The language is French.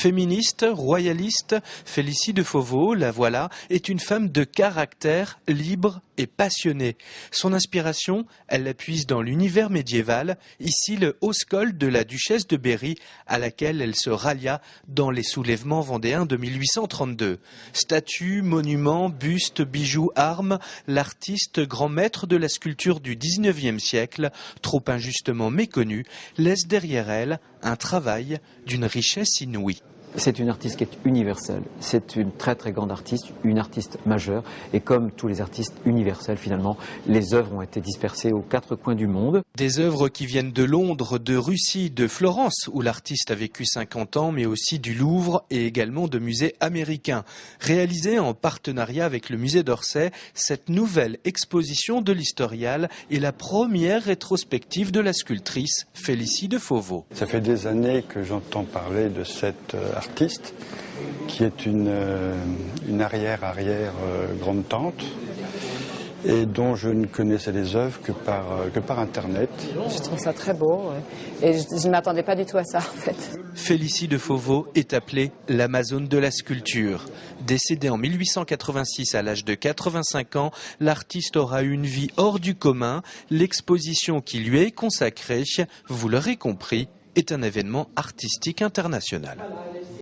Féministe, royaliste, Félicie de Fauveau, la voilà, est une femme de caractère, libre et passionnée. Son inspiration, elle la puise dans l'univers médiéval, ici le Haut-Scol de la duchesse de Berry, à laquelle elle se rallia dans les soulèvements vendéens de 1832. Statues, monuments, bustes, bijoux, armes, l'artiste grand maître de la sculpture du 19e siècle, trop injustement méconnu, laisse derrière elle un travail d'une richesse inouïe. C'est une artiste qui est universelle, c'est une très très grande artiste, une artiste majeure, et comme tous les artistes universels finalement, les œuvres ont été dispersées aux quatre coins du monde. Des œuvres qui viennent de Londres, de Russie, de Florence, où l'artiste a vécu 50 ans, mais aussi du Louvre et également de musées américains. Réalisée en partenariat avec le musée d'Orsay, cette nouvelle exposition de l'historial est la première rétrospective de la sculptrice Félicie de Fauveau. Ça fait des années que j'entends parler de cette artiste qui est une arrière grande-tante et dont je ne connaissais les œuvres que par Internet. Je trouve ça très beau et je ne m'attendais pas du tout à ça en fait. Félicie de Fauveau est appelée l'Amazone de la sculpture. Décédée en 1886 à l'âge de 85 ans, l'artiste aura eu une vie hors du commun. L'exposition qui lui est consacrée, vous l'aurez compris, est un événement artistique international.